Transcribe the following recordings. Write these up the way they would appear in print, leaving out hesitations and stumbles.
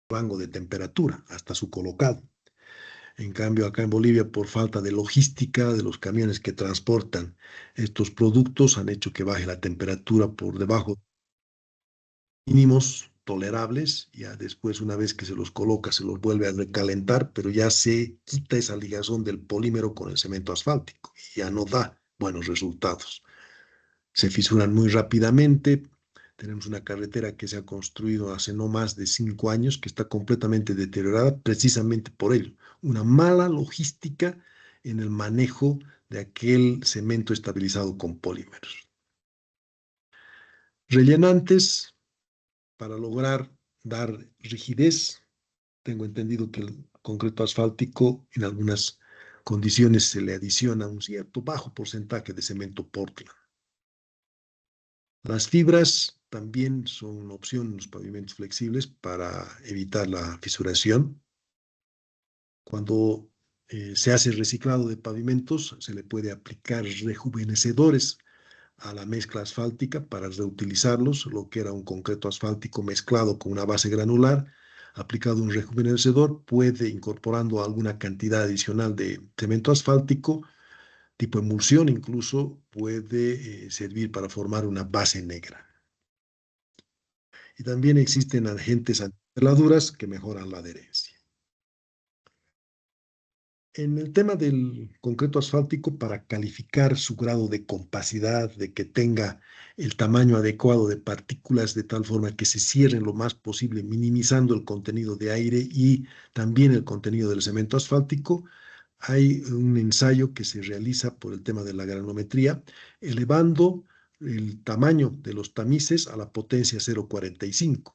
rango de temperatura hasta su colocado. En cambio, acá en Bolivia, por falta de logística de los camiones que transportan estos productos, han hecho que baje la temperatura por debajo de mínimos tolerables. Ya después, una vez que se los coloca, se los vuelve a recalentar, pero ya se quita esa ligazón del polímero con el cemento asfáltico y ya no da buenos resultados. Se fisuran muy rápidamente. Tenemos una carretera que se ha construido hace no más de 5 años, que está completamente deteriorada precisamente por ello. Una mala logística en el manejo de aquel cemento estabilizado con polímeros. Rellenantes para lograr dar rigidez. Tengo entendido que el concreto asfáltico en algunas condiciones se le adiciona un cierto bajo porcentaje de cemento Portland. Las fibras también son una opción en los pavimentos flexibles para evitar la fisuración. Cuando se hace reciclado de pavimentos, se le puede aplicar rejuvenecedores a la mezcla asfáltica para reutilizarlos, lo que era un concreto asfáltico mezclado con una base granular, aplicado un rejuvenecedor, puede, incorporando alguna cantidad adicional de cemento asfáltico, tipo emulsión incluso, puede servir para formar una base negra. Y también existen agentes antiperladuras que mejoran la adherencia. En el tema del concreto asfáltico, para calificar su grado de compacidad, de que tenga el tamaño adecuado de partículas de tal forma que se cierren lo más posible, minimizando el contenido de aire y también el contenido del cemento asfáltico, hay un ensayo que se realiza por el tema de la granulometría, elevando el tamaño de los tamices a la potencia 0,45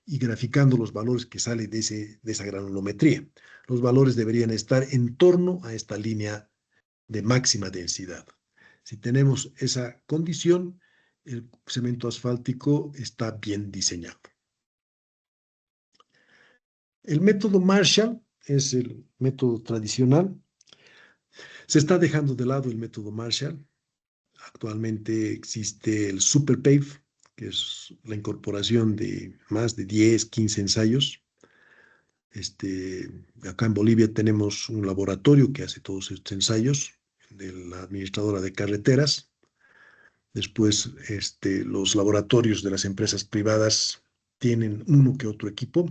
y graficando los valores que salen de esa granulometría. Los valores deberían estar en torno a esta línea de máxima densidad. Si tenemos esa condición, el cemento asfáltico está bien diseñado. El método Marshall es el método tradicional. Se está dejando de lado el método Marshall. Actualmente existe el SuperPave, que es la incorporación de más de 10, 15 ensayos. Acá en Bolivia tenemos un laboratorio que hace todos estos ensayos de la administradora de carreteras. Después, los laboratorios de las empresas privadas tienen uno que otro equipo,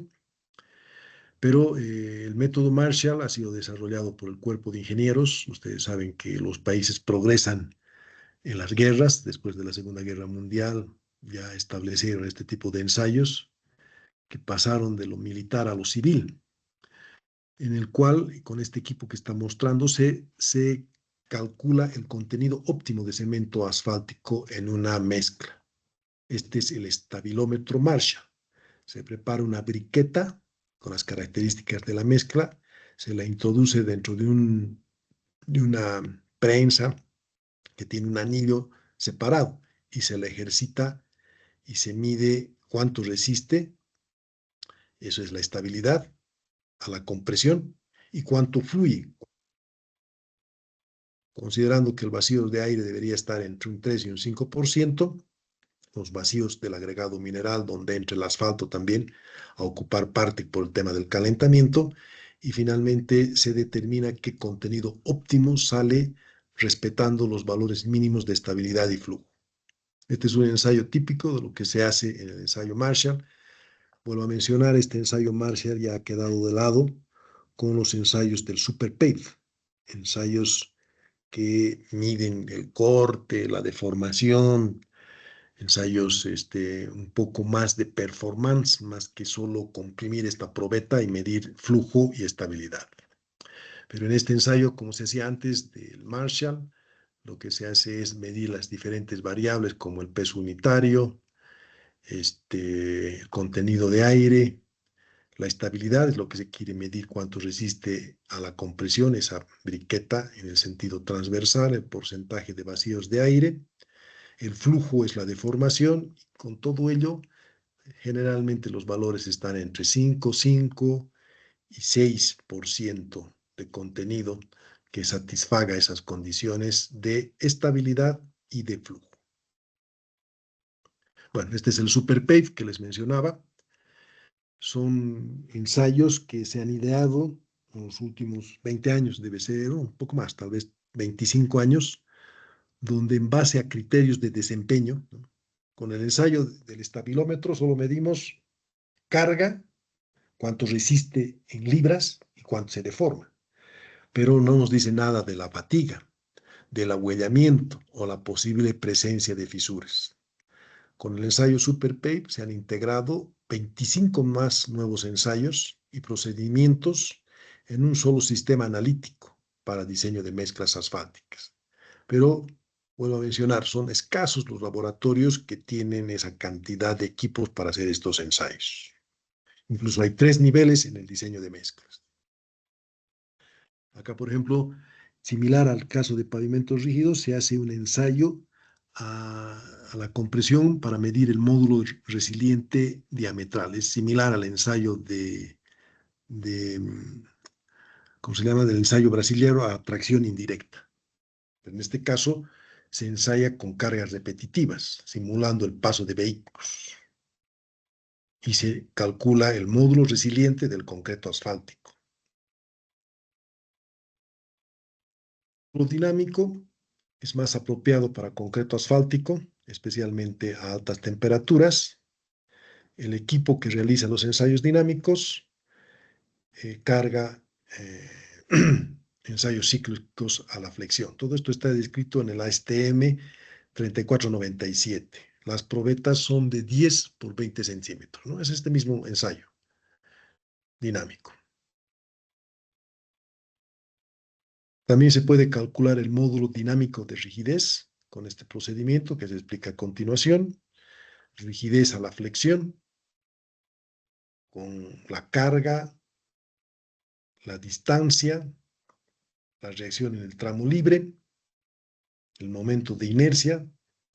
pero el método Marshall ha sido desarrollado por el cuerpo de ingenieros. Ustedes saben que los países progresan en las guerras. Después de la Segunda Guerra Mundial ya establecieron este tipo de ensayos que pasaron de lo militar a lo civil, en el cual, con este equipo que está mostrándose, se calcula el contenido óptimo de cemento asfáltico en una mezcla. Este es el estabilómetro Marshall. Se prepara una briqueta con las características de la mezcla, se la introduce dentro de una prensa que tiene un anillo separado y se la ejercita y se mide cuánto resiste, eso es la estabilidad, a la compresión y cuánto fluye, considerando que el vacío de aire debería estar entre un 3 y un 5%, los vacíos del agregado mineral, donde entra el asfalto también a ocupar parte por el tema del calentamiento, y finalmente se determina qué contenido óptimo sale respetando los valores mínimos de estabilidad y flujo. Este es un ensayo típico de lo que se hace en el ensayo Marshall. Vuelvo a mencionar, este ensayo Marshall ya ha quedado de lado con los ensayos del SuperPave, ensayos que miden el corte, la deformación, ensayos un poco más de performance, más que solo comprimir esta probeta y medir flujo y estabilidad. Pero en este ensayo, como se hacía antes del Marshall, lo que se hace es medir las diferentes variables como el peso unitario, el contenido de aire, la estabilidad es lo que se quiere medir, cuánto resiste a la compresión, esa briqueta en el sentido transversal, el porcentaje de vacíos de aire, el flujo es la deformación, con todo ello, generalmente los valores están entre 5 y 6% de contenido que satisfaga esas condiciones de estabilidad y de flujo. Bueno, este es el SuperPave que les mencionaba. son ensayos que se han ideado en los últimos 20 años, debe ser un poco más, tal vez 25 años, donde en base a criterios de desempeño, ¿no? Con el ensayo del estabilómetro solo medimos carga, cuánto resiste en libras y cuánto se deforma, pero no nos dice nada de la fatiga, del ahuellamiento o la posible presencia de fisuras. Con el ensayo SuperPape se han integrado 25 más nuevos ensayos y procedimientos en un solo sistema analítico para diseño de mezclas asfálticas. Pero, vuelvo a mencionar, son escasos los laboratorios que tienen esa cantidad de equipos para hacer estos ensayos. Incluso hay 3 niveles en el diseño de mezclas. Acá, por ejemplo, similar al caso de pavimentos rígidos, se hace un ensayo a la compresión para medir el módulo resiliente diametral. Es similar al ensayo de ¿cómo se llama? Del ensayo brasilero a tracción indirecta. En este caso, se ensaya con cargas repetitivas, simulando el paso de vehículos. Y se calcula el módulo resiliente del concreto asfáltico. Lo dinámico es más apropiado para concreto asfáltico, especialmente a altas temperaturas. El equipo que realiza los ensayos dinámicos carga ensayos cíclicos a la flexión. Todo esto está descrito en el ASTM 3497. Las probetas son de 10 por 20 centímetros, ¿no? Es este mismo ensayo dinámico. También se puede calcular el módulo dinámico de rigidez con este procedimiento que se explica a continuación. Rigidez a la flexión con la carga, la distancia, la reacción en el tramo libre, el momento de inercia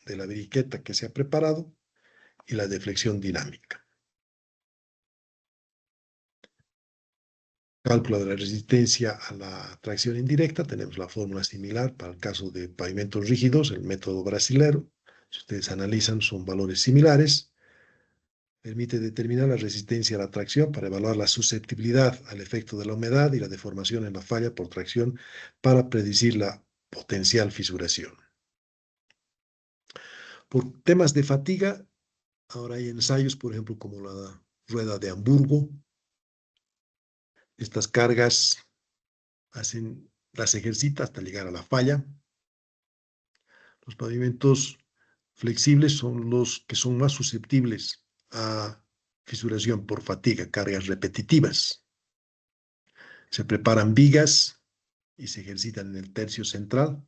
de la veriqueta que se ha preparado y la deflexión dinámica. Cálculo de la resistencia a la tracción indirecta, tenemos la fórmula similar para el caso de pavimentos rígidos, el método brasilero. Si ustedes analizan, son valores similares. Permite determinar la resistencia a la tracción para evaluar la susceptibilidad al efecto de la humedad y la deformación en la falla por tracción para predecir la potencial fisuración. Por temas de fatiga, ahora hay ensayos, por ejemplo, como la rueda de Hamburgo. Estas cargas las ejercita hasta llegar a la falla. Los pavimentos flexibles son los que son más susceptibles a fisuración por fatiga, cargas repetitivas. Se preparan vigas y se ejercitan en el tercio central,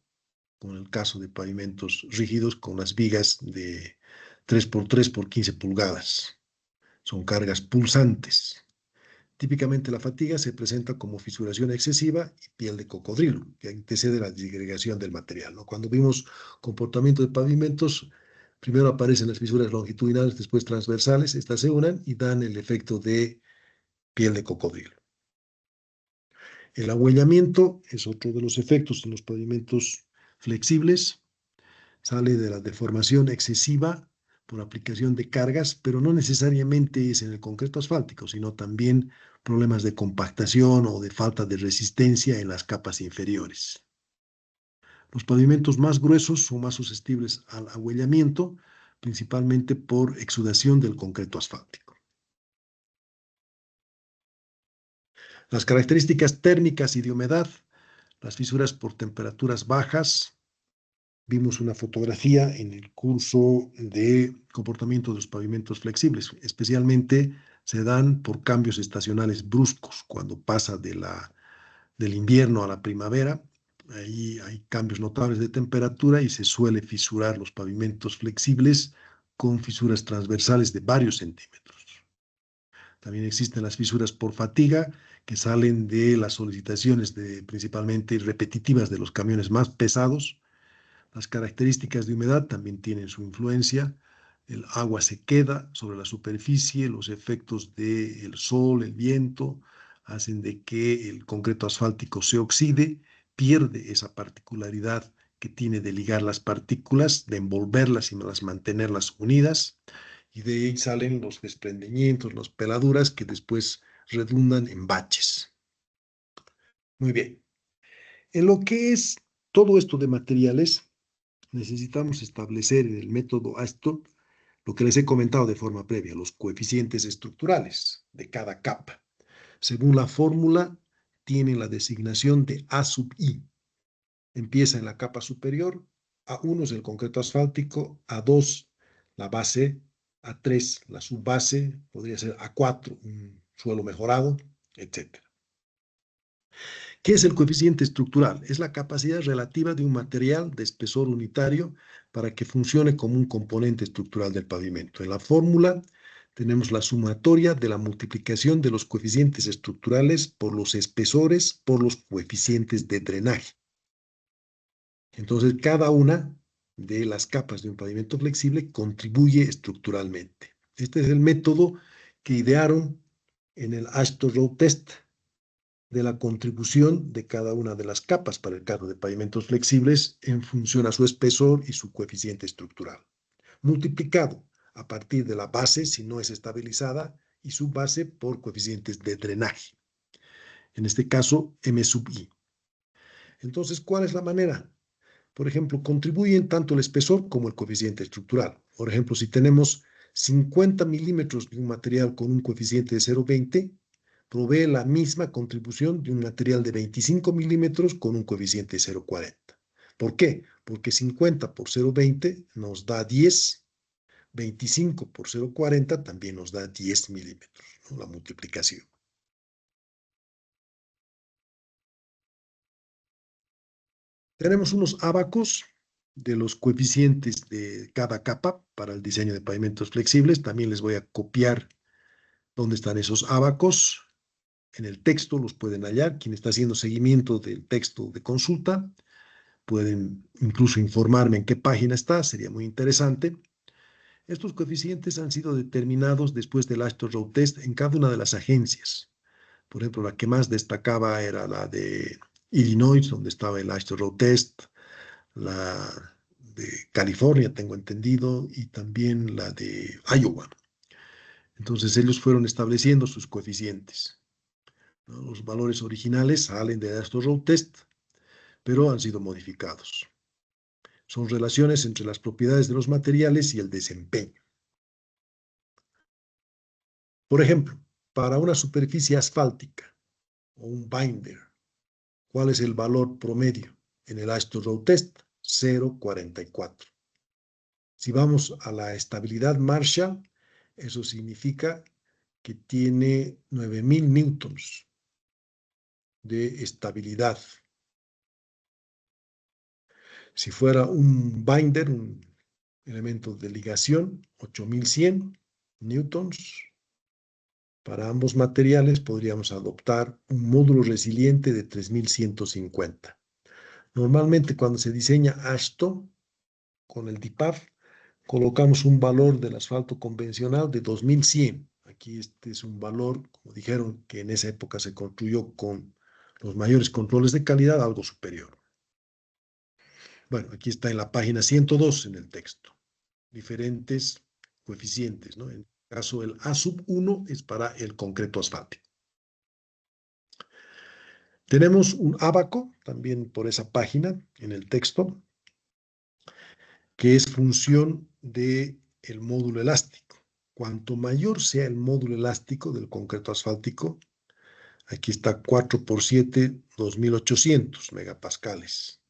como en el caso de pavimentos rígidos con las vigas de 3x3 por 15 pulgadas. Son cargas pulsantes. Típicamente la fatiga se presenta como fisuración excesiva y piel de cocodrilo, que antecede la disgregación del material, ¿no? Cuando vimos comportamiento de pavimentos, primero aparecen las fisuras longitudinales, después transversales, estas se unen y dan el efecto de piel de cocodrilo. El ahuellamiento es otro de los efectos en los pavimentos flexibles. Sale de la deformación excesiva por aplicación de cargas, pero no necesariamente es en el concreto asfáltico, sino también problemas de compactación o de falta de resistencia en las capas inferiores. Los pavimentos más gruesos son más susceptibles al ahuellamiento, principalmente por exudación del concreto asfáltico. Las características térmicas y de humedad, las fisuras por temperaturas bajas. Vimos una fotografía en el curso de comportamiento de los pavimentos flexibles. Especialmente se dan por cambios estacionales bruscos, cuando pasa del invierno a la primavera. Ahí hay cambios notables de temperatura y se suele fisurar los pavimentos flexibles con fisuras transversales de varios centímetros. También existen las fisuras por fatiga, que salen de las solicitaciones principalmente repetitivas de los camiones más pesados. Las características de humedad también tienen su influencia. El agua se queda sobre la superficie, los efectos del sol, el viento, hacen de que el concreto asfáltico se oxide, pierde esa particularidad que tiene de ligar las partículas, de envolverlas y mantenerlas unidas, y de ahí salen los desprendimientos, las peladuras que después redundan en baches. Muy bien. En lo que es todo esto de materiales, necesitamos establecer en el método ASTO lo que les he comentado de forma previa, los coeficientes estructurales de cada capa. Según la fórmula, tienen la designación de A sub I. Empieza en la capa superior, A1 es el concreto asfáltico, A2 la base, A3 la subbase, podría ser A4 un suelo mejorado, etc. ¿Qué es el coeficiente estructural? Es la capacidad relativa de un material de espesor unitario para que funcione como un componente estructural del pavimento. En la fórmula tenemos la sumatoria de la multiplicación de los coeficientes estructurales por los espesores por los coeficientes de drenaje. Entonces, cada una de las capas de un pavimento flexible contribuye estructuralmente. Este es el método que idearon en el Ashton Road Test de la contribución de cada una de las capas para el caso de pavimentos flexibles en función a su espesor y su coeficiente estructural, multiplicado a partir de la base, si no es estabilizada, y su base por coeficientes de drenaje. En este caso, M sub I. Entonces, ¿cuál es la manera? Por ejemplo, contribuyen tanto el espesor como el coeficiente estructural. Por ejemplo, si tenemos 50 milímetros de un material con un coeficiente de 0,20, provee la misma contribución de un material de 25 milímetros con un coeficiente de 0,40. ¿Por qué? Porque 50 por 0,20 nos da 10, 25 por 0,40 también nos da 10 milímetros, ¿no? La multiplicación. Tenemos unos ábacos de los coeficientes de cada capa para el diseño de pavimentos flexibles. También les voy a copiar dónde están esos ábacos. En el texto los pueden hallar. Quien está haciendo seguimiento del texto de consulta, pueden incluso informarme en qué página está, sería muy interesante. Estos coeficientes han sido determinados después del Ashton Road Test en cada una de las agencias. Por ejemplo, la que más destacaba era la de Illinois, donde estaba el Ashton Road Test, la de California, tengo entendido, y también la de Iowa. Entonces ellos fueron estableciendo sus coeficientes, ¿no? Los valores originales salen de estos road test, pero han sido modificados. Son relaciones entre las propiedades de los materiales y el desempeño. Por ejemplo, para una superficie asfáltica o un binder, ¿cuál es el valor promedio? En el Ashton Road Test, 0,44. Si vamos a la estabilidad Marshall, eso significa que tiene 9000 newtons de estabilidad. Si fuera un binder, un elemento de ligación, 8100 newtons. Para ambos materiales podríamos adoptar un módulo resiliente de 3150. Normalmente cuando se diseña ASHTO con el DIPAF, colocamos un valor del asfalto convencional de 2100. Aquí este es un valor, como dijeron, que en esa época se construyó con los mayores controles de calidad, algo superior. Bueno, aquí está en la página 102 en el texto. Diferentes coeficientes, ¿no? En el caso, el A sub 1 es para el concreto asfáltico. Tenemos un ábaco también por esa página en el texto, que es función del módulo elástico. Cuanto mayor sea el módulo elástico del concreto asfáltico, aquí está 4 por 7, 2800 megapascales.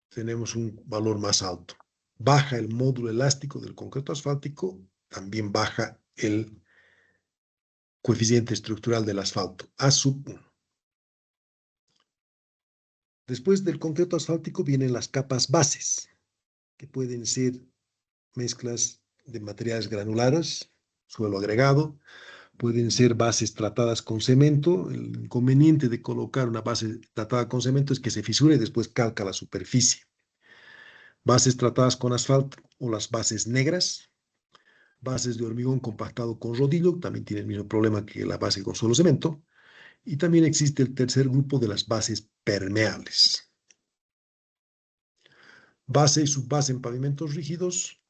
Tenemos un valor más alto. Baja el módulo elástico del concreto asfáltico, también baja el coeficiente estructural del asfalto, A sub 1. Después del concreto asfáltico vienen las capas bases, que pueden ser mezclas de materiales granulares, suelo agregado, pueden ser bases tratadas con cemento. El inconveniente de colocar una base tratada con cemento es que se fisura y después calca la superficie. Bases tratadas con asfalto o las bases negras, bases de hormigón compactado con rodillo, también tienen el mismo problema que la base con solo cemento. Y también existe el tercer grupo de las bases permeables. Base y subbase en pavimentos rígidos,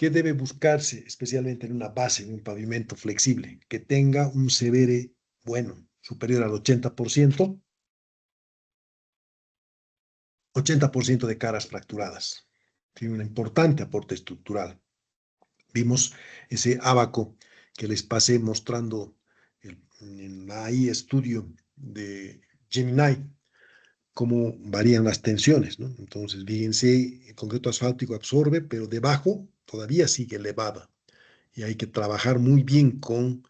¿Qué debe buscarse especialmente en una base, en un pavimento flexible? Que tenga un severe bueno, superior al 80%, 80% de caras fracturadas. Tiene un importante aporte estructural. Vimos ese ábaco que les pasé mostrando en la AI estudio de Gemini, cómo varían las tensiones, ¿no? Entonces, fíjense, el concreto asfáltico absorbe, pero debajo todavía sigue elevada. Y hay que trabajar muy bien con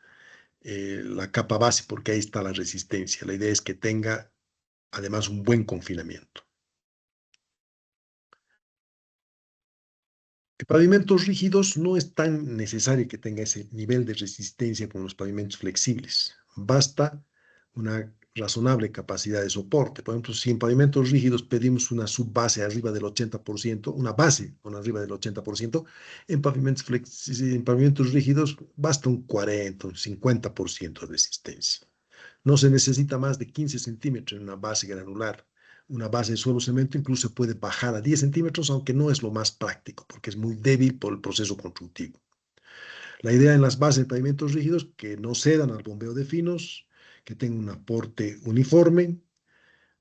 la capa base, porque ahí está la resistencia. La idea es que tenga, además, un buen confinamiento. En pavimentos rígidos no es tan necesario que tenga ese nivel de resistencia como los pavimentos flexibles. Basta una razonable capacidad de soporte. Por ejemplo, si en pavimentos rígidos pedimos una subbase arriba del 80%, una base con arriba del 80%, en pavimentos rígidos basta un 40, un 50% de resistencia. No se necesita más de 15 centímetros en una base granular. Una base de suelo cemento incluso puede bajar a 10 centímetros, aunque no es lo más práctico, porque es muy débil por el proceso constructivo. La idea en las bases de pavimentos rígidos que no cedan al bombeo de finos, que tengan un aporte uniforme,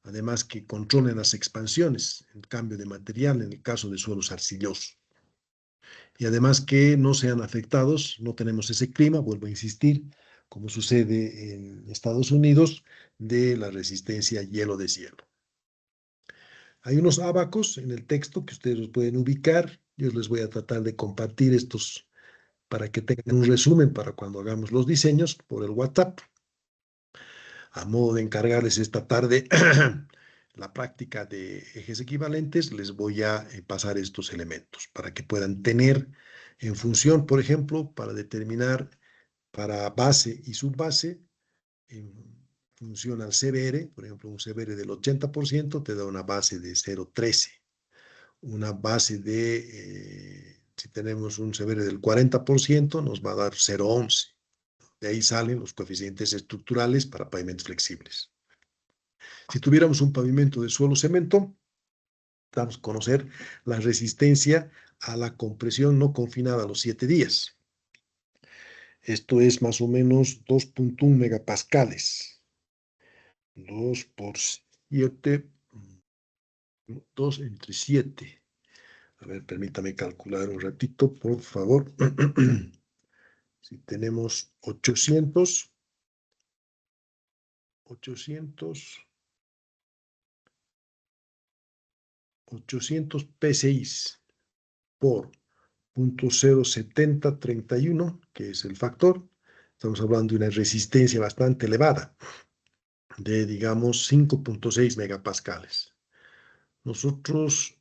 además que controlen las expansiones, el cambio de material en el caso de suelos arcillosos. Y además que no sean afectados, no tenemos ese clima, vuelvo a insistir, como sucede en Estados Unidos, de la resistencia hielo-deshielo. Hay unos ábacos en el texto que ustedes los pueden ubicar. Yo les voy a tratar de compartir estos para que tengan un resumen para cuando hagamos los diseños por el WhatsApp. A modo de encargarles esta tarde la práctica de ejes equivalentes, les voy a pasar estos elementos para que puedan tener en función, por ejemplo, para determinar para base y subbase, en función al CBR, por ejemplo, un CBR del 80% te da una base de 0,13. Una base si tenemos un CBR del 40%, nos va a dar 0,11. De ahí salen los coeficientes estructurales para pavimentos flexibles. Si tuviéramos un pavimento de suelo cemento, vamos a conocer la resistencia a la compresión no confinada a los 7 días. Esto es más o menos 2.1 megapascales. 2 por 7, 2 entre 7. A ver, permítame calcular un ratito, por favor. Si tenemos 800 P6 por 0.07031, que es el factor, estamos hablando de una resistencia bastante elevada, de digamos 5.6 megapascales. Nosotros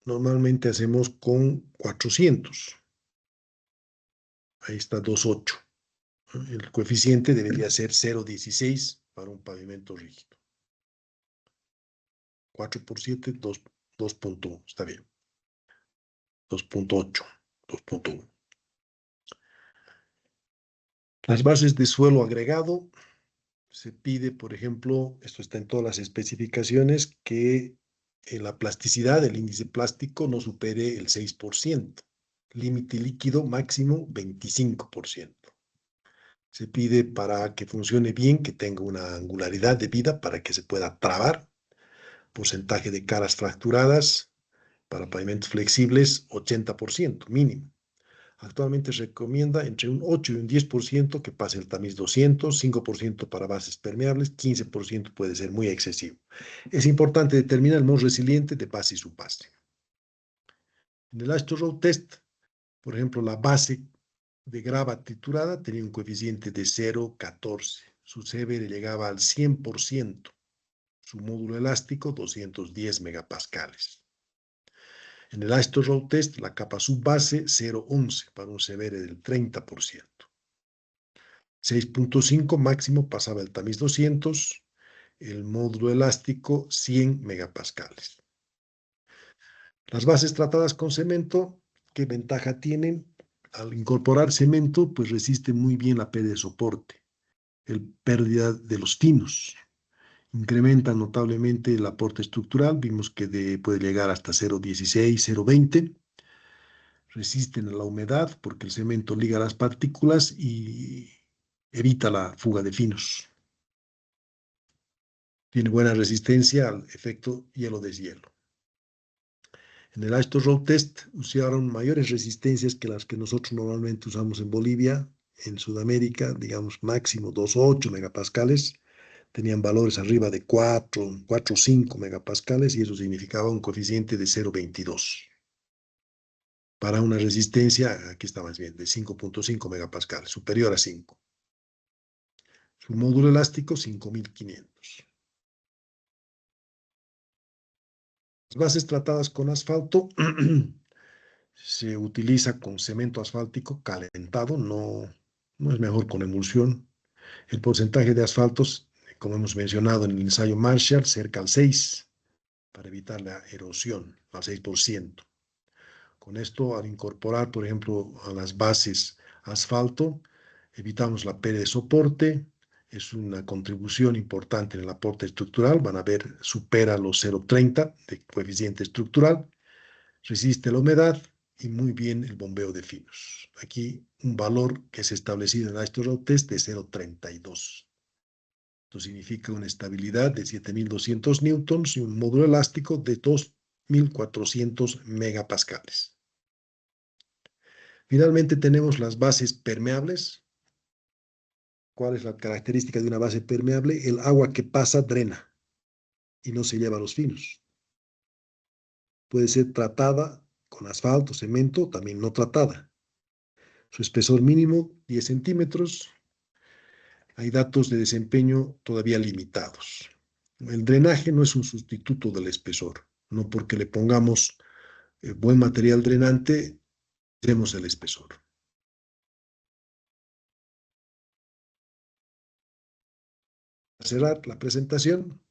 normalmente hacemos con 400. Ahí está 2.8. El coeficiente debería ser 0.16 para un pavimento rígido. 4 por 7, 2.1. Está bien. 2.8. 2.1. Las bases de suelo agregado. Se pide, por ejemplo, esto está en todas las especificaciones, que la plasticidad, el índice plástico, no supere el 6%. Límite líquido máximo 25%. Se pide para que funcione bien, que tenga una angularidad de vida para que se pueda trabar. Porcentaje de caras fracturadas para pavimentos flexibles, 80% mínimo. Actualmente se recomienda entre un 8 y un 10% que pase el tamiz 200, 5% para bases permeables, 15% puede ser muy excesivo. Es importante determinar el modo resiliente de base y subbase. En el Astro Road Test, por ejemplo, la base de grava triturada tenía un coeficiente de 0,14. Su CBR llegaba al 100%. Su módulo elástico, 210 megapascales. En el Astro Road Test, la capa subbase 0,11 para un CBR del 30%. 6.5 máximo pasaba el tamiz 200, el módulo elástico 100 megapascales. Las bases tratadas con cemento, ¿qué ventaja tienen? Al incorporar cemento, pues resiste muy bien la pérdida de soporte, el pérdida de los tinos. Incrementa notablemente el aporte estructural, vimos que puede llegar hasta 0.16, 0.20. resisten a la humedad porque el cemento liga las partículas y evita la fuga de finos. Tiene buena resistencia al efecto hielo-deshielo. En el Ashton Road Test usaron mayores resistencias que las que nosotros normalmente usamos en Bolivia, en Sudamérica, digamos máximo 2,8 megapascales. Tenían valores arriba de 4,5 megapascales y eso significaba un coeficiente de 0,22. Para una resistencia, aquí está más bien, de 5,5 megapascales, superior a 5. Su módulo elástico, 5.500. Las bases tratadas con asfalto se utiliza con cemento asfáltico calentado, no es mejor con emulsión. El porcentaje de asfaltos, como hemos mencionado en el ensayo Marshall, cerca al 6, para evitar la erosión, al 6%. Con esto, al incorporar, por ejemplo, a las bases asfalto, evitamos la pérdida de soporte, es una contribución importante en el aporte estructural, van a ver, supera los 0,30 de coeficiente estructural, resiste la humedad y muy bien el bombeo de finos. Aquí un valor que es establecido en Ashton Road Test de 0,32. Esto significa una estabilidad de 7.200 newtons y un módulo elástico de 2.400 megapascales. Finalmente tenemos las bases permeables. ¿Cuál es la característica de una base permeable? El agua que pasa drena y no se lleva a los finos. Puede ser tratada con asfalto, cemento, también no tratada. Su espesor mínimo, 10 centímetros. Hay datos de desempeño todavía limitados. El drenaje no es un sustituto del espesor. No porque le pongamos buen material drenante, tenemos el espesor. Para cerrar la presentación,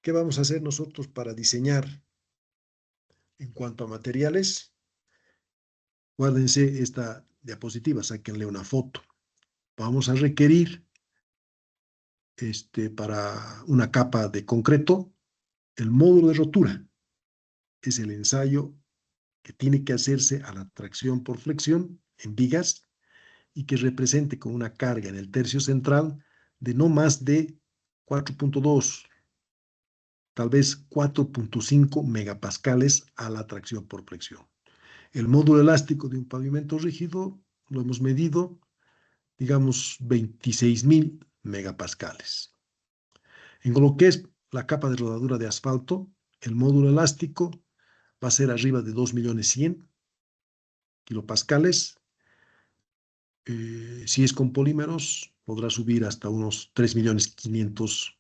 ¿qué vamos a hacer nosotros para diseñar en cuanto a materiales? Guárdense esta diapositiva, sáquenle una foto. Vamos a requerir para una capa de concreto, el módulo de rotura. Es el ensayo que tiene que hacerse a la tracción por flexión en vigas y que represente con una carga en el tercio central de no más de 4,2, tal vez 4,5 megapascales a la tracción por flexión. El módulo elástico de un pavimento rígido lo hemos medido, digamos, 26.000 megapascales. En lo que es la capa de rodadura de asfalto, el módulo elástico va a ser arriba de 2.100.000 kilopascales. Si es con polímeros, podrá subir hasta unos 3.500.000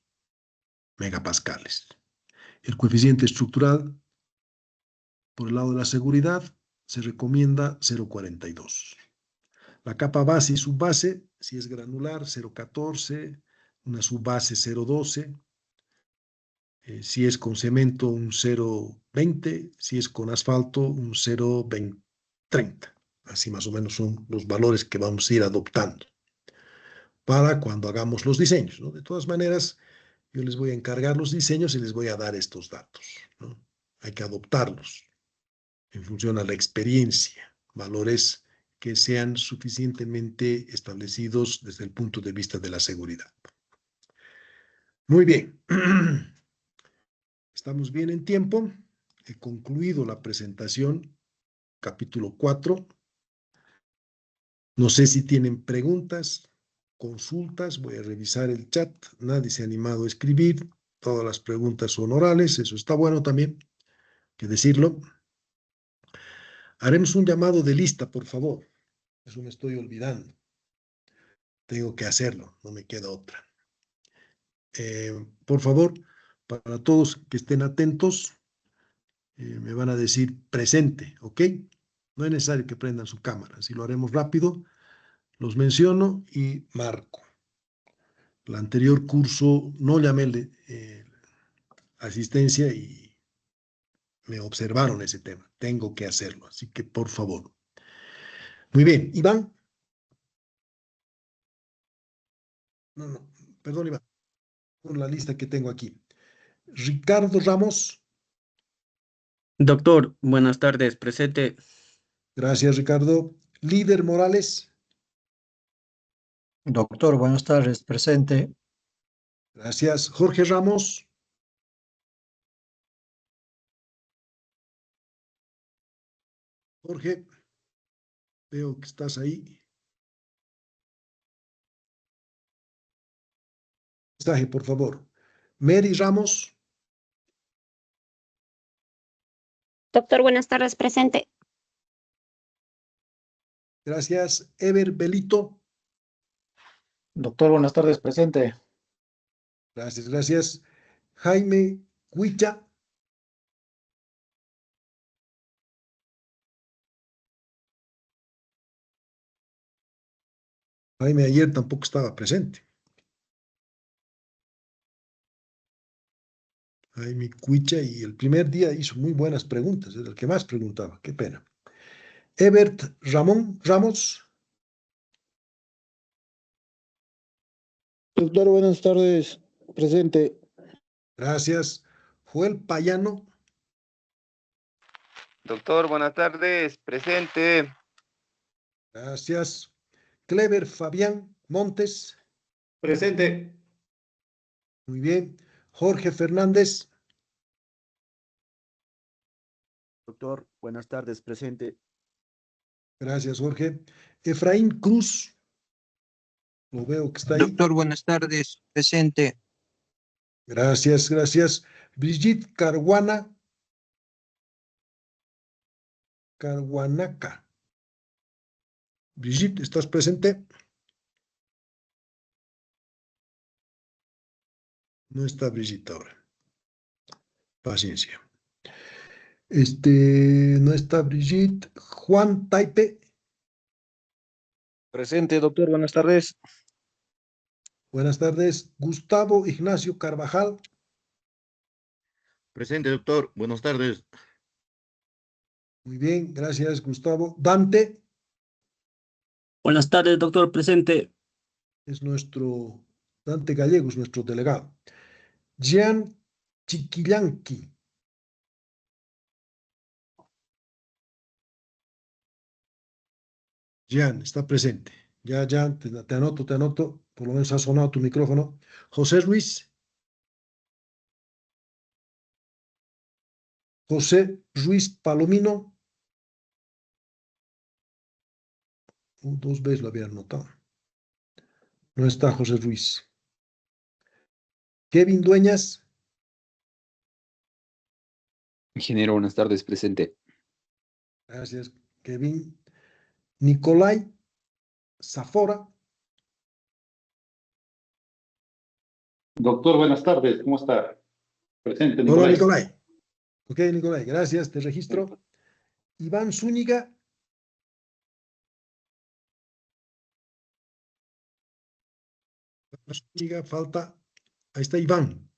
megapascales. El coeficiente estructural, por el lado de la seguridad, se recomienda 0,42. La capa base y subbase, si es granular, 0,14, una subbase 0,12, si es con cemento un 0,20, si es con asfalto un 0,30. Así más o menos son los valores que vamos a ir adoptando para cuando hagamos los diseños, ¿no? De todas maneras, yo les voy a encargar los diseños y les voy a dar estos datos, ¿no? Hay que adoptarlos en función a la experiencia, valores que sean suficientemente establecidos desde el punto de vista de la seguridad. Muy bien. Estamos bien en tiempo. He concluido la presentación, capítulo 4. No sé si tienen preguntas, consultas. Voy a revisar el chat. Nadie se ha animado a escribir. Todas las preguntas son orales. Eso está bueno también, que decirlo. Haremos un llamado de lista, por favor. Eso me estoy olvidando. Tengo que hacerlo, no me queda otra. Por favor, para todos que estén atentos, me van a decir presente, ¿ok? No es necesario que prendan su cámara, si lo haremos rápido, los menciono y marco. El anterior curso no llamé asistencia y me observaron ese tema. Tengo que hacerlo, así que por favor. Muy bien, Iván. No, perdón, Iván, con la lista que tengo aquí. Ricardo Ramos. Doctor, buenas tardes, presente. Gracias, Ricardo. Líder Morales. Doctor, buenas tardes, presente. Gracias. Jorge Ramos. Jorge, veo que estás ahí. Mensaje, por favor. Mary Ramos. Doctor, buenas tardes, presente. Gracias. Ever Belito. Doctor, buenas tardes, presente. Gracias, gracias. Jaime Huicha. Jaime ayer tampoco estaba presente. Jaime Huicha, y el primer día hizo muy buenas preguntas, era el que más preguntaba, qué pena. Ebert Ramón Ramos. Doctor, buenas tardes. Presente. Gracias. Joel Payano. Doctor, buenas tardes. Presente. Gracias. Clever Fabián Montes. Presente. Muy bien. Jorge Fernández. Doctor, buenas tardes, presente. Gracias, Jorge. Efraín Cruz. Lo veo que está ahí. Doctor, buenas tardes, presente. Gracias, gracias. Brigitte Caruana. Caruanaca. Brigitte, ¿estás presente? No está Brigitte ahora. Paciencia. No está Brigitte. Juan Taipe. Presente, doctor, buenas tardes. Buenas tardes. Gustavo Ignacio Carvajal. Presente, doctor. Buenas tardes. Muy bien, gracias, Gustavo. Dante Buenas tardes, doctor, presente. es nuestro, Dante Gallegos, nuestro delegado. Jean Chiquillanqui. Jean, está presente. Ya, te anoto. Por lo menos ha sonado tu micrófono. José Ruiz. José Ruiz Palomino. Dos veces lo había anotado. No está José Ruiz. Kevin Dueñas. Ingeniero, buenas tardes, presente. Gracias, Kevin. Nicolai Zafora. Doctor, buenas tardes, ¿cómo está? Presente, Hola, Nicolai. Nicolai. Ok, Nicolai, gracias, te registro. Iván Zúñiga. Zúñiga, falta. Ahí está Iván.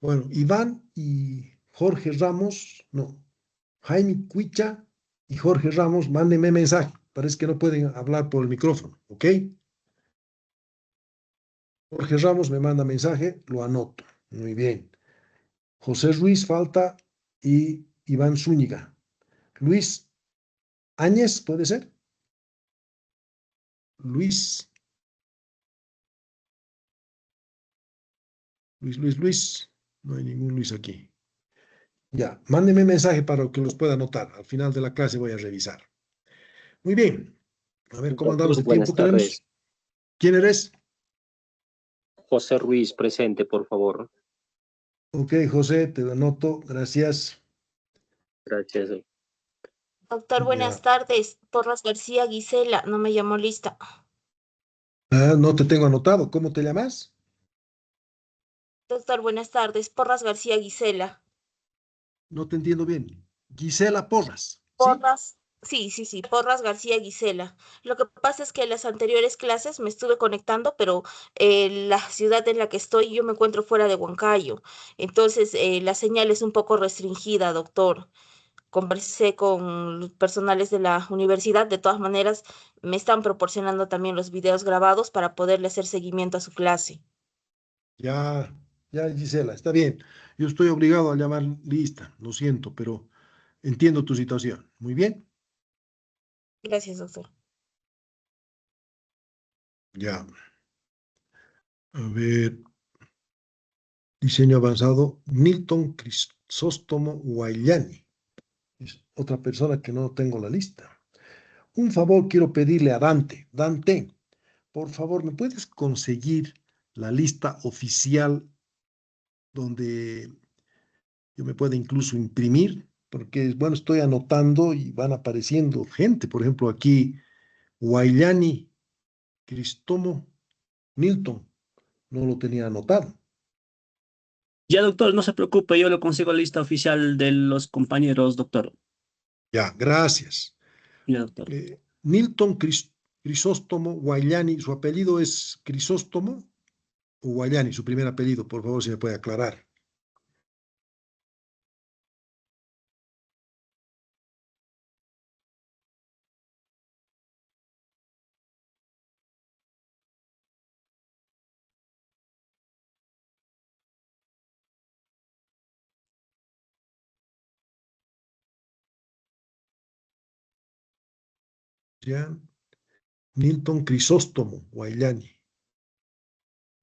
Bueno, Iván y Jorge Ramos, no, Jaime Cuicha y Jorge Ramos, mándenme mensaje. Parece que no pueden hablar por el micrófono, ¿ok? Jorge Ramos me manda mensaje, lo anoto. Muy bien. José Ruiz falta y Iván Zúñiga. Luis Áñez, ¿puede ser? Luis. Luis. No hay ningún Luis aquí. Ya, mándeme mensaje para que los pueda anotar. Al final de la clase voy a revisar. Muy bien. A ver cómo andamos de tiempo tenemos. ¿Quién eres? José Ruiz, presente, por favor. Ok, José, te lo anoto. Gracias. Gracias. Doctor, buenas tardes. Porras García Gisela, no me llamó lista. Ah, no te tengo anotado. ¿Cómo te llamas? Doctor, buenas tardes. Porras García Gisela. No te entiendo bien. Gisela Porras. Porras, sí, Porras García Gisela. Lo que pasa es que en las anteriores clases me estuve conectando, pero la ciudad en la que estoy, yo me encuentro fuera de Huancayo. Entonces, la señal es un poco restringida, doctor. Conversé con los personales de la universidad. De todas maneras, me están proporcionando también los videos grabados para poderle hacer seguimiento a su clase. Ya, Gisela, está bien. Yo estoy obligado a llamar lista. Lo siento, pero entiendo tu situación. Muy bien. Gracias, doctor. Ya. A ver. Diseño avanzado, Milton Crisóstomo Guayani. Es otra persona que no tengo la lista. Un favor quiero pedirle a Dante. Dante, por favor, ¿me puedes conseguir la lista oficial donde yo me pueda incluso imprimir? Porque, bueno, estoy anotando y van apareciendo gente. Por ejemplo, aquí, Guayani, Cristóstomo, Milton. No lo tenía anotado. Ya, doctor, no se preocupe, yo le consigo la lista oficial de los compañeros, doctor. Ya, gracias. Ya, doctor. Milton Crisóstomo Guayani, ¿su apellido es Crisóstomo o Guayani? Su primer apellido, por favor, si me puede aclarar. Ya, Milton Crisóstomo Guayani,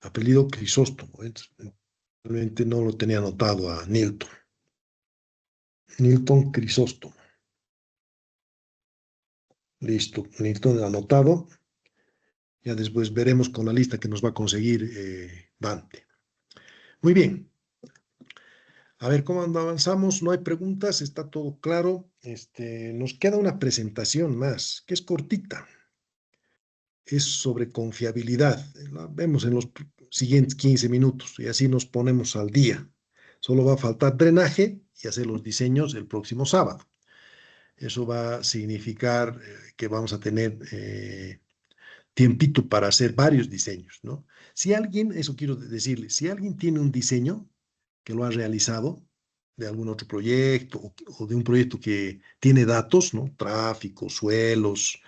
apellido Crisóstomo. Realmente no lo tenía anotado a Milton. Milton Crisóstomo. Listo, Milton anotado. Ya después veremos con la lista que nos va a conseguir Dante. Muy bien. A ver cómo avanzamos. No hay preguntas, está todo claro. Nos queda una presentación más, que es cortita. Es sobre confiabilidad. La vemos en los siguientes 15 minutos y así nos ponemos al día. Solo va a faltar drenaje y hacer los diseños el próximo sábado. Eso va a significar que vamos a tener tiempito para hacer varios diseños, ¿no? Si alguien, eso quiero decirle, si alguien tiene un diseño que lo ha realizado de algún otro proyecto o de un proyecto que tiene datos, ¿no? Tráfico, suelos,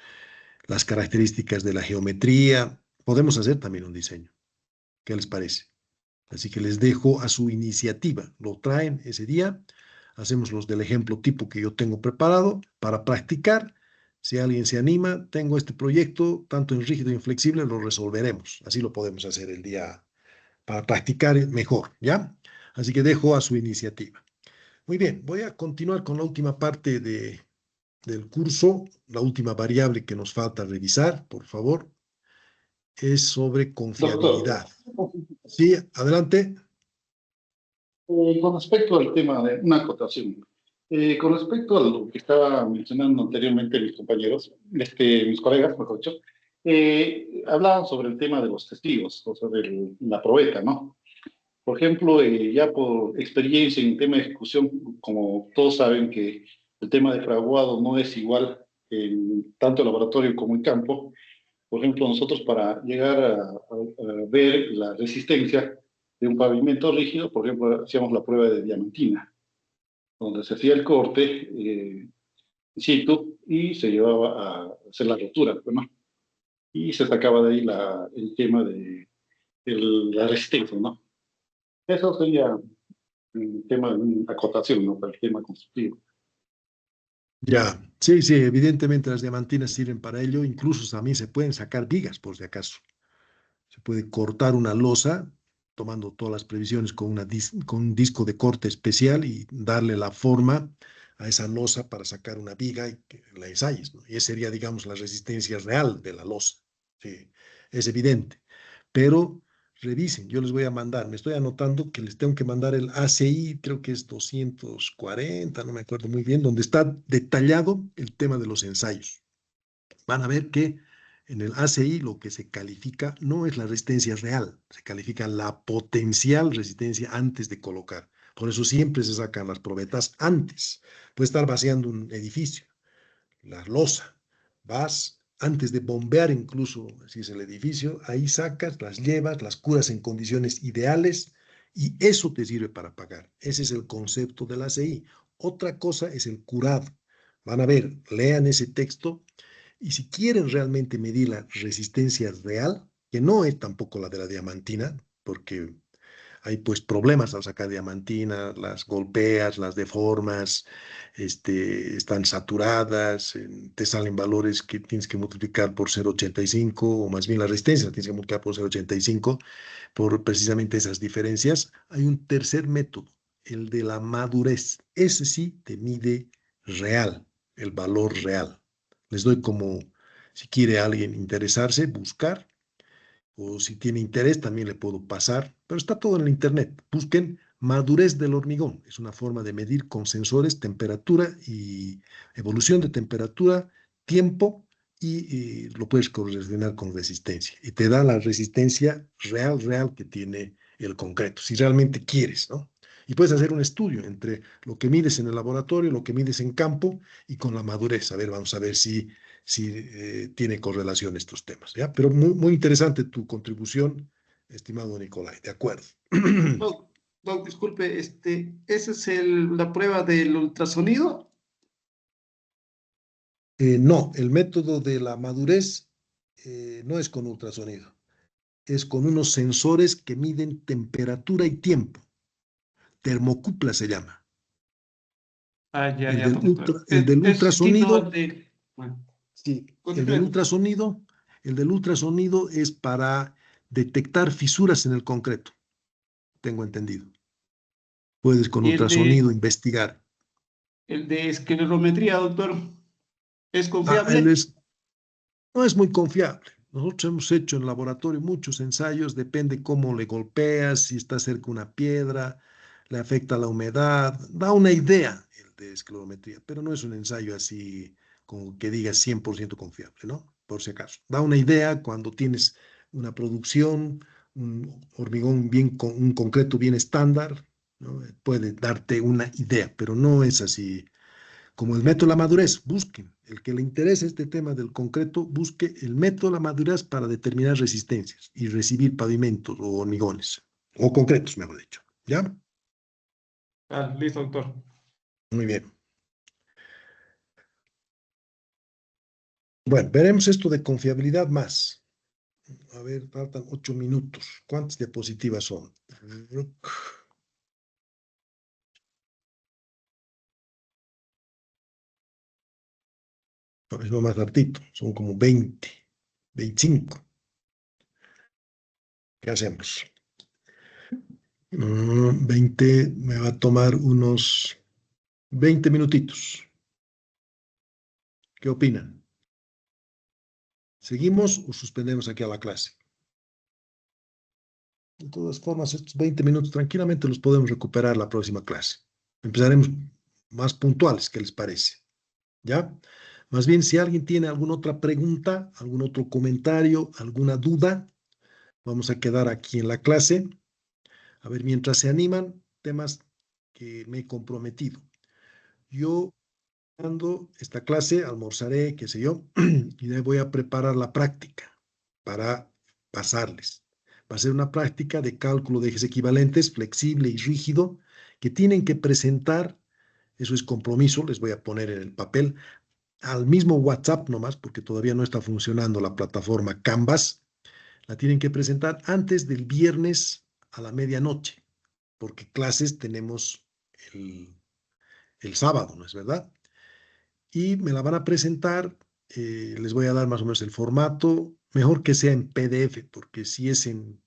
las características de la geometría, podemos hacer también un diseño. ¿Qué les parece? Así que les dejo a su iniciativa. Lo traen ese día, hacemos los del ejemplo tipo que yo tengo preparado para practicar. Si alguien se anima, tengo este proyecto, tanto en rígido y en flexible, lo resolveremos. Así lo podemos hacer el día para practicar mejor, ¿ya? Así que dejo a su iniciativa. Muy bien, voy a continuar con la última parte del curso, la última variable que nos falta revisar, por favor, es sobre confiabilidad. Sí, adelante. Con respecto al tema de una acotación, con respecto a lo que estaba mencionando anteriormente mis compañeros, mis colegas, mejor dicho, hablaban sobre el tema de los testigos, o sea, de la probeta, ¿no? Por ejemplo, ya por experiencia en tema de ejecución, como todos saben que el tema de fraguado no es igual en tanto en laboratorio como en campo. Por ejemplo, nosotros para llegar a ver la resistencia de un pavimento rígido, por ejemplo, hacíamos la prueba de diamantina, donde se hacía el corte in situ y se llevaba a hacer la rotura, ¿no? Y se sacaba de ahí el tema de la resistencia, ¿no? Eso sería un tema de una acotación, ¿no? Para el tema constructivo. Ya, sí, sí, evidentemente las diamantinas sirven para ello, incluso también se pueden sacar vigas, por si acaso. Se puede cortar una losa tomando todas las previsiones con un disco de corte especial y darle la forma a esa losa para sacar una viga y que la ensayes, ¿no? Y esa sería, digamos, la resistencia real de la losa. Sí, es evidente. Pero revisen, yo les voy a mandar, me estoy anotando que les tengo que mandar el ACI, creo que es 240, no me acuerdo muy bien, donde está detallado el tema de los ensayos. Van a ver que en el ACI lo que se califica no es la resistencia real, se califica la potencial resistencia antes de colocar. Por eso siempre se sacan las probetas antes. Puede estar vaciando un edificio, la losa, vas antes de bombear incluso, si es el edificio, ahí sacas, las llevas, las curas en condiciones ideales y eso te sirve para pagar. Ese es el concepto del ACI. Otra cosa es el curado. Van a ver, lean ese texto y si quieren realmente medir la resistencia real, que no es tampoco la de la diamantina, porque hay pues problemas al sacar diamantina, las golpeas, las deformas, están saturadas, te salen valores que tienes que multiplicar por 0,85 o más bien la resistencia la tienes que multiplicar por 0,85 por precisamente esas diferencias. Hay un tercer método, el de la madurez. Ese sí te mide real, el valor real. Les doy como, si quiere alguien interesarse, buscar, o si tiene interés también le puedo pasar, pero está todo en el internet. Busquen madurez del hormigón. Es una forma de medir con sensores temperatura y evolución de temperatura, tiempo, y lo puedes correlacionar con resistencia. Y te da la resistencia real que tiene el concreto, si realmente quieres, ¿no? Y puedes hacer un estudio entre lo que mides en el laboratorio, lo que mides en campo y con la madurez. A ver, vamos a ver si tiene correlación estos temas, ¿ya? Pero muy interesante tu contribución, estimado Nicolai, de acuerdo. Doc, disculpe, ¿esa es la prueba del ultrasonido? No, el método de la madurez no es con ultrasonido, es con unos sensores que miden temperatura y tiempo. Termocupla se llama. Ah, ya, El ya, del, doctor. el del Es distinto ultrasonido, de... Bueno, sí, el continúe. del ultrasonido es para detectar fisuras en el concreto, tengo entendido. Puedes con ¿Y ultrasonido investigar. el de esclerometría, doctor, es Él confiable? no es muy confiable. Nosotros hemos hecho en laboratorio muchos ensayos, depende cómo le golpeas, si está cerca una piedra, le afecta la humedad, da una idea el de esclerometría, pero no es un ensayo así como que diga 100% confiable, ¿no? Por si acaso. Da una idea cuando tienes una producción, un hormigón un concreto bien estándar, ¿no? Puede darte una idea, pero no es así como el método de la madurez. Busquen, el que le interese este tema del concreto, busque el método de la madurez para determinar resistencias y recibir pavimentos o hormigones, o concretos, mejor dicho. ¿Ya? Ah, listo, doctor. Muy bien. Bueno, veremos esto de confiabilidad más. A ver, faltan 8 minutos. ¿Cuántas diapositivas son? No, es lo más ratito, son como 20, 25. ¿Qué hacemos? 20, me va a tomar unos 20 minutitos. ¿Qué opinan? ¿Seguimos o suspendemos aquí a la clase? De todas formas, estos 20 minutos tranquilamente los podemos recuperar la próxima clase. Empezaremos más puntuales, ¿qué les parece? ¿Ya? Más bien, si alguien tiene alguna otra pregunta, algún otro comentario, alguna duda, vamos a quedar aquí en la clase. A ver, mientras se animan, temas que me he comprometido. Yo dando esta clase, almorzaré, qué sé yo, y de ahí voy a preparar la práctica para pasarles. Va a ser una práctica de cálculo de ejes equivalentes, flexible y rígido, que tienen que presentar, eso es compromiso, les voy a poner en el papel, al mismo WhatsApp nomás, porque todavía no está funcionando la plataforma Canvas, la tienen que presentar antes del viernes a la medianoche, porque clases tenemos el sábado, ¿no es verdad? Y me la van a presentar, les voy a dar más o menos el formato, mejor que sea en PDF, porque si es en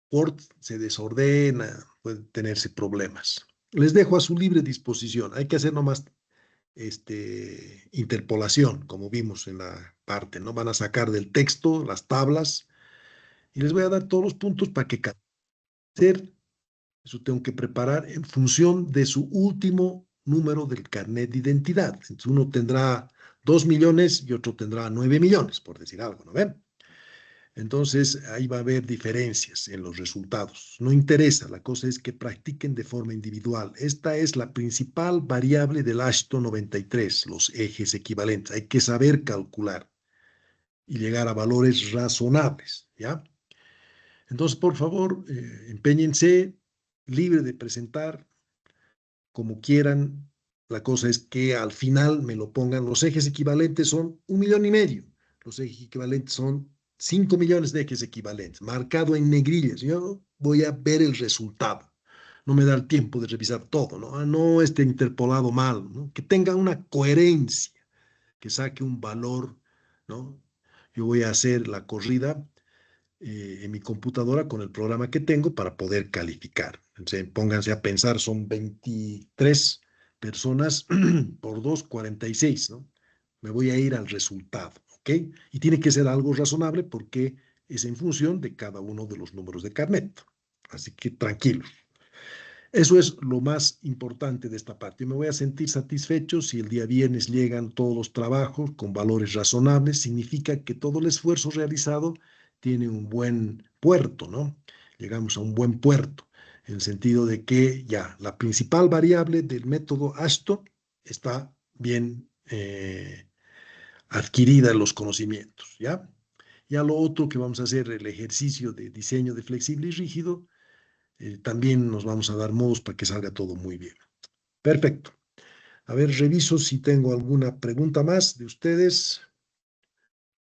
Word se desordena, puede tenerse problemas. Les dejo a su libre disposición, hay que hacer nomás interpolación, como vimos en la parte, ¿no? Van a sacar del texto las tablas y les voy a dar todos los puntos para que hacer, eso tengo que preparar en función de su último número del carnet de identidad. Entonces uno tendrá 2 millones y otro tendrá 9 millones, por decir algo, ¿no ven? Entonces ahí va a haber diferencias en los resultados. No interesa, la cosa es que practiquen de forma individual. Esta es la principal variable del Ashton 93, los ejes equivalentes. Hay que saber calcular y llegar a valores razonables, ¿ya? Entonces, por favor, empeñense, libre de presentar como quieran. La cosa es que al final me lo pongan. Los ejes equivalentes son 1,5 millones. Los ejes equivalentes son 5 millones de ejes equivalentes, marcado en negrillas. Yo voy a ver el resultado. No me da el tiempo de revisar todo, ¿no? No esté interpolado mal, ¿no? Que tenga una coherencia, que saque un valor, ¿no? Yo voy a hacer la corrida en mi computadora con el programa que tengo para poder calificar. Entonces, pónganse a pensar, son 23 personas por 2, 46, ¿no? Me voy a ir al resultado, ¿ok? Y tiene que ser algo razonable porque es en función de cada uno de los números de carnet. Así que tranquilos. Eso es lo más importante de esta parte. Me voy a sentir satisfecho si el día viernes llegan todos los trabajos con valores razonables. Significa que todo el esfuerzo realizado tiene un buen puerto, ¿no? Llegamos a un buen puerto, en el sentido de que ya la principal variable del método Ashton está bien adquirida en los conocimientos, ¿ya? Ya lo otro que vamos a hacer, el ejercicio de diseño de flexible y rígido, también nos vamos a dar modos para que salga todo muy bien. Perfecto. A ver, reviso si tengo alguna pregunta más de ustedes.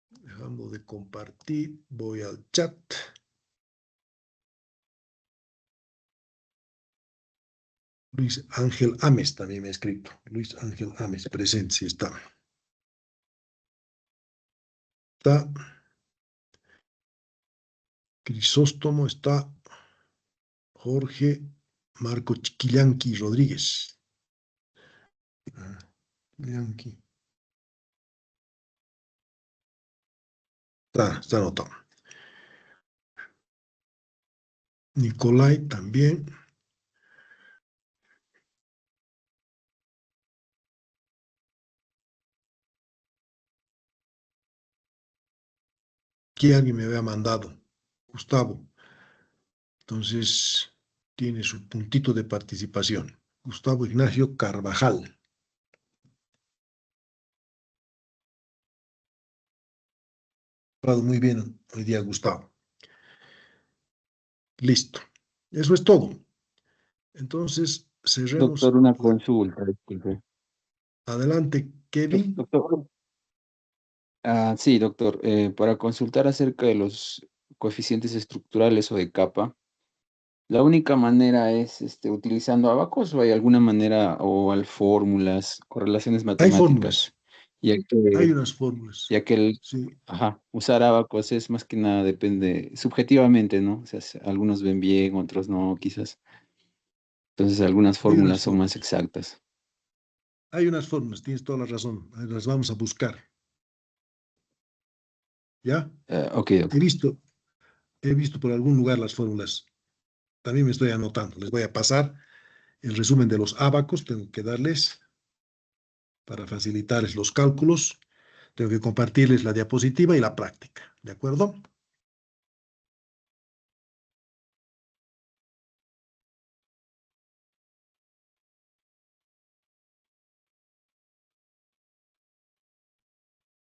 Dejando de compartir, voy al chat. Luis Ángel Ames también me ha escrito. Luis Ángel Ames, presente, sí está. Está. Crisóstomo está. Jorge Marco Chiquillanqui Rodríguez. Chiquillanqui. Está anotado. Nicolai también. Aquí alguien me había mandado. Gustavo. Entonces, tiene su puntito de participación. Gustavo Ignacio Carvajal. Muy bien hoy día, Gustavo. Listo. Eso es todo. Entonces, cerremos. Doctor, una consulta, disculpe. Adelante, Kevin. Doctor. Sí, doctor. Para consultar acerca de los coeficientes estructurales o de capa, ¿la única manera es utilizando abacos o hay alguna manera o hay fórmulas, correlaciones matemáticas? Hay fórmulas. Ya que, hay unas fórmulas. Ya que usar abacos es más que nada depende subjetivamente, ¿no? O sea, algunos ven bien, otros no, quizás. Entonces, algunas fórmulas son más exactas. Hay unas fórmulas, tienes toda la razón. Las vamos a buscar. ¿Ya? Ok, doctor. He visto por algún lugar las fórmulas. También me estoy anotando. Les voy a pasar el resumen de los abacos. Tengo que darles para facilitarles los cálculos. Tengo que compartirles la diapositiva y la práctica. ¿De acuerdo?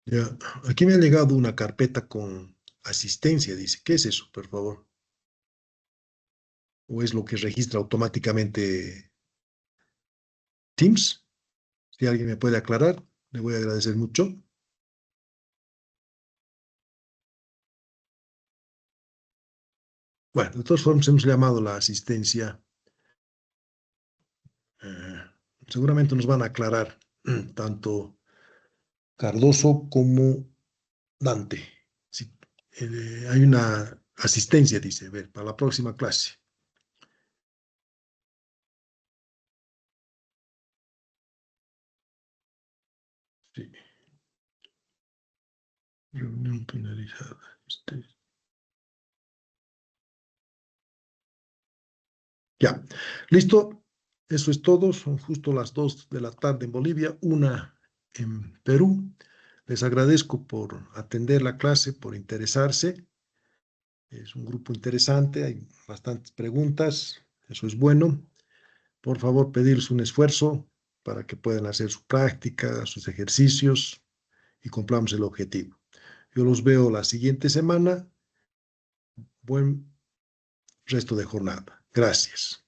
Ya, aquí me ha llegado una carpeta con asistencia, dice. ¿Qué es eso, por favor? ¿O es lo que registra automáticamente Teams? Si alguien me puede aclarar, le voy a agradecer mucho. Bueno, de todas formas hemos llamado la asistencia. Seguramente nos van a aclarar tanto Cardoso como Dante. Sí, hay una asistencia, dice, a ver, para la próxima clase. Sí. Reunión finalizada. Ya, listo. Eso es todo. Son justo las 2 de la tarde en Bolivia, 1 en Perú. Les agradezco por atender la clase, por interesarse. Es un grupo interesante, hay bastantes preguntas, eso es bueno. Por favor, pedirles un esfuerzo para que puedan hacer su práctica, sus ejercicios y cumplamos el objetivo. Yo los veo la siguiente semana. Buen resto de jornada. Gracias.